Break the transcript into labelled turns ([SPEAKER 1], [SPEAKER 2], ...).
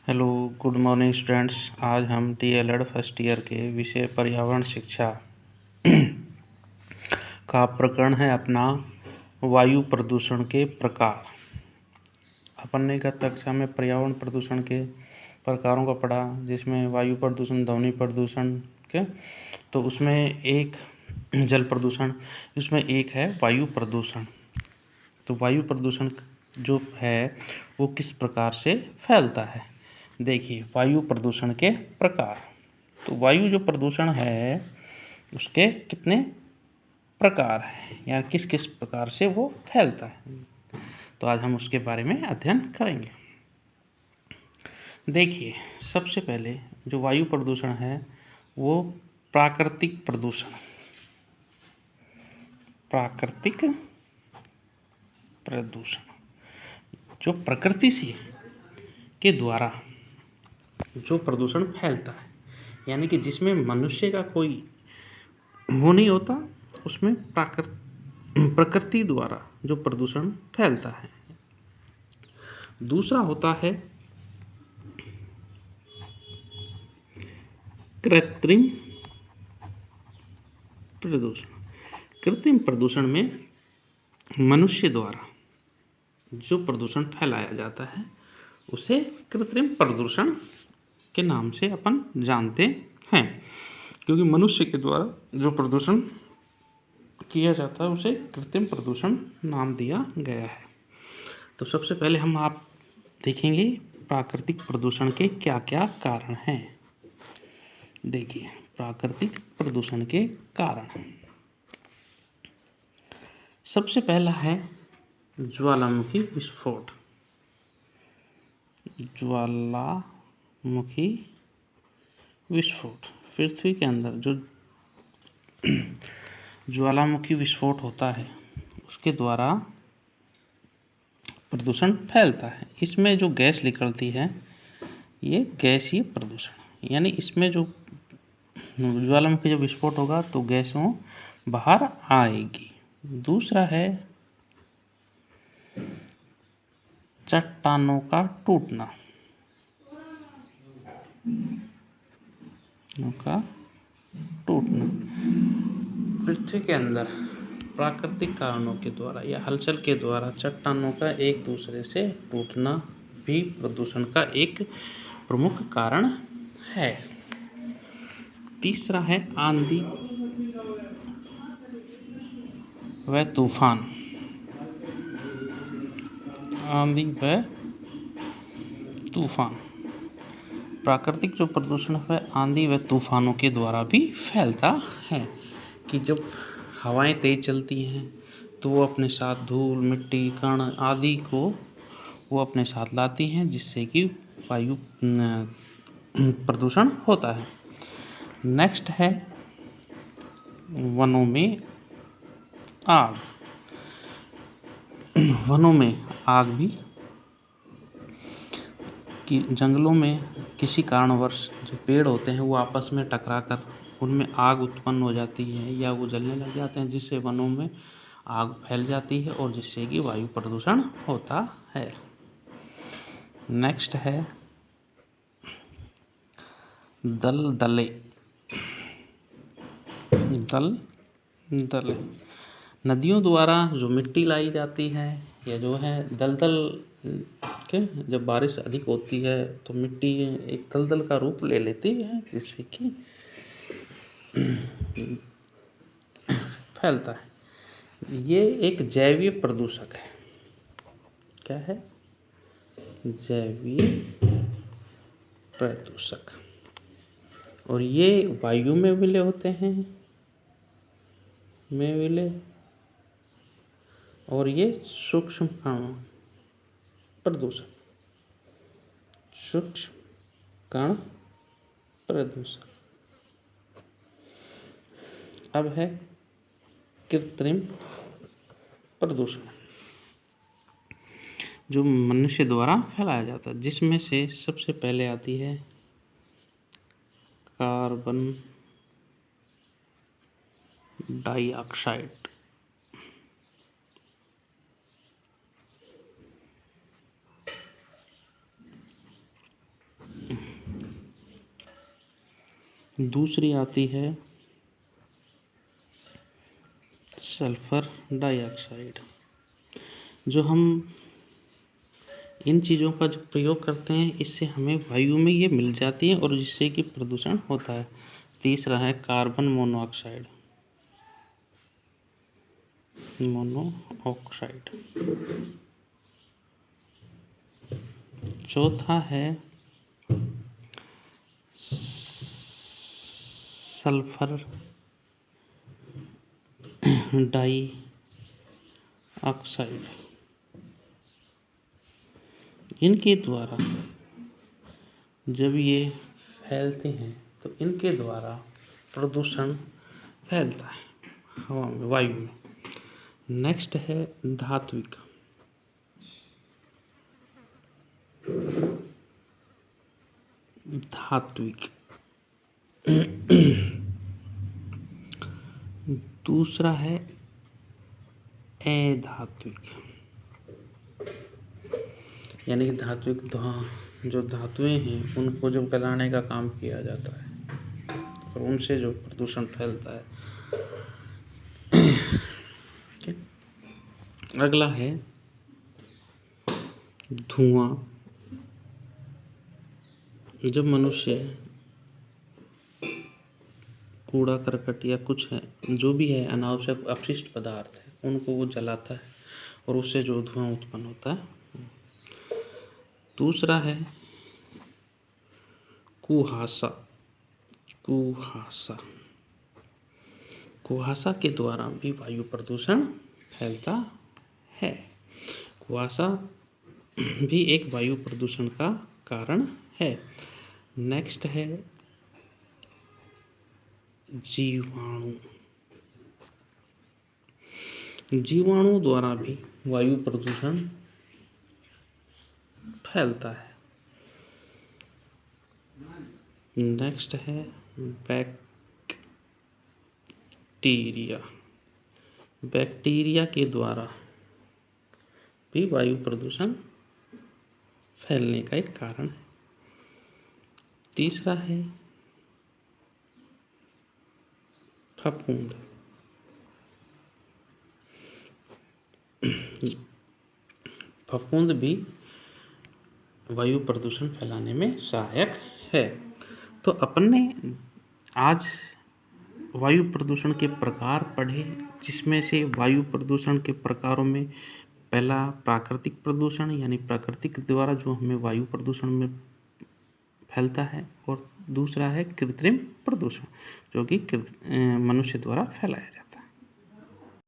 [SPEAKER 1] Hello, good morning students. आज हम DLED first year के विषय पर्यावरण शिक्षा का प्रकरण है अपना वायु प्रदूषण के प्रकार। अपन ने गत कक्षा में पर्यावरण प्रदूषण के प्रकारों का पढ़ा, जिसमें वायु प्रदूषण, ध्वनि प्रदूषण के, तो उसमें एक जल प्रदूषण, इसमें एक है वायु प्रदूषण। तो वायु प्रदूषण जो है वो किस प्रकार से फैलता है। देखिए, वायु प्रदूषण के प्रकार। तो वायु जो प्रदूषण है उसके कितने प्रकार हैं या किस किस प्रकार से वो फैलता है, तो आज हम उसके बारे में अध्ययन करेंगे। देखिए, सबसे पहले जो वायु प्रदूषण है वो प्राकृतिक प्रदूषण, प्राकृतिक प्रदूषण जो प्रकृति से के द्वारा जो प्रदूषण फैलता है, यानी कि जिसमें मनुष्य का कोई वो नहीं होता, उसमें प्रकृति द्वारा जो प्रदूषण फैलता है। दूसरा होता है कृत्रिम प्रदूषण। कृत्रिम प्रदूषण में मनुष्य द्वारा जो प्रदूषण फैलाया जाता है उसे कृत्रिम प्रदूषण के नाम से अपन जानते हैं, क्योंकि मनुष्य के द्वारा जो प्रदूषण किया जाता है उसे कृत्रिम प्रदूषण नाम दिया गया है। तो सबसे पहले हम आप देखेंगे प्राकृतिक प्रदूषण के क्या क्या कारण हैं। देखिए, प्राकृतिक प्रदूषण के कारण सबसे पहला है ज्वालामुखी विस्फोट। ज्वालामुखी विस्फोट, पृथ्वी के अंदर जो ज्वालामुखी विस्फोट होता है उसके द्वारा प्रदूषण फैलता है। इसमें जो गैस निकलती है ये गैसीय प्रदूषण, यानी इसमें जो ज्वालामुखी जब विस्फोट होगा तो गैसों बाहर आएगी। दूसरा है चट्टानों का टूटना, पृथ्वी के अंदर प्राकृतिक कारणों के द्वारा या हलचल के द्वारा चट्टानों का एक दूसरे से टूटना भी प्रदूषण का एक प्रमुख कारण है। तीसरा है आंधी व तूफान। आंधी व तूफान, प्राकृतिक जो प्रदूषण है आंधी व तूफानों के द्वारा भी फैलता है, कि जब हवाएं तेज चलती हैं तो वो अपने साथ धूल, मिट्टी, कण आदि को वो अपने साथ लाती हैं, जिससे कि वायु प्रदूषण होता है। नेक्स्ट है वनों में आग। वनों में आग भी, कि जंगलों में किसी कारणवश जो पेड़ होते हैं वो आपस में टकराकर उनमें आग उत्पन्न हो जाती है या वो जलने लग जाते हैं, जिससे वनों में आग फैल जाती है और जिससे कि वायु प्रदूषण होता है। नेक्स्ट है दलदले। दलदले नदियों द्वारा जो मिट्टी लाई जाती है या जो है दलदल के, जब बारिश अधिक होती है तो मिट्टी एक दलदल का रूप ले लेती है, जिससे कि फैलता है। ये एक जैवीय प्रदूषक है। क्या है? जैवीय प्रदूषक। और ये वायु में विलय होते हैं, और ये सूक्ष्म कण प्रदूषक, सूक्ष्म कण प्रदूषक। अब है कृत्रिम प्रदूषण, जो मनुष्य द्वारा फैलाया जाता है, जिसमें से सबसे पहले आती है कार्बन डाइऑक्साइड। दूसरी आती है सल्फर डाइऑक्साइड। जो हम इन चीज़ों का जो प्रयोग करते हैं इससे हमें वायु में ये मिल जाती है और जिससे कि प्रदूषण होता है। तीसरा है कार्बन मोनोऑक्साइड। चौथा है सल्फर डाइऑक्साइड। इनके द्वारा जब ये फैलते हैं तो इनके द्वारा प्रदूषण फैलता है हवा में, वायु में। नेक्स्ट है धात्विक। दूसरा है अधात्विक, यानी कि धात्विक जो धातुएं हैं उनको जब गलाने का काम किया जाता है और उनसे जो प्रदूषण फैलता है। अगला है धुआं। जब मनुष्य कूड़ा करकट या कुछ है जो भी है अनावश्यक अपशिष्ट पदार्थ है उनको वो जलाता है और उससे जो धुआं उत्पन्न होता है। दूसरा है कुहासा। कुहासा के द्वारा भी वायु प्रदूषण फैलता है। कुहासा भी एक वायु प्रदूषण का कारण है। नेक्स्ट है जीवाणु। जीवाणु द्वारा भी वायु प्रदूषण फैलता है। नेक्स्ट है बैक्टीरिया। बैक्टीरिया के द्वारा भी वायु प्रदूषण फैलने का एक कारण है। तीसरा है फफूंद। फफूंद भी वायु प्रदूषण फैलाने में सहायक है। तो अपन ने आज वायु प्रदूषण के प्रकार पढ़े, जिसमें से वायु प्रदूषण के प्रकारों में पहला प्राकृतिक प्रदूषण यानी प्राकृतिक द्वारा जो हमें वायु प्रदूषण में फैलता है, और दूसरा है कृत्रिम प्रदूषण जो कि मनुष्य द्वारा फैलाया जाता है।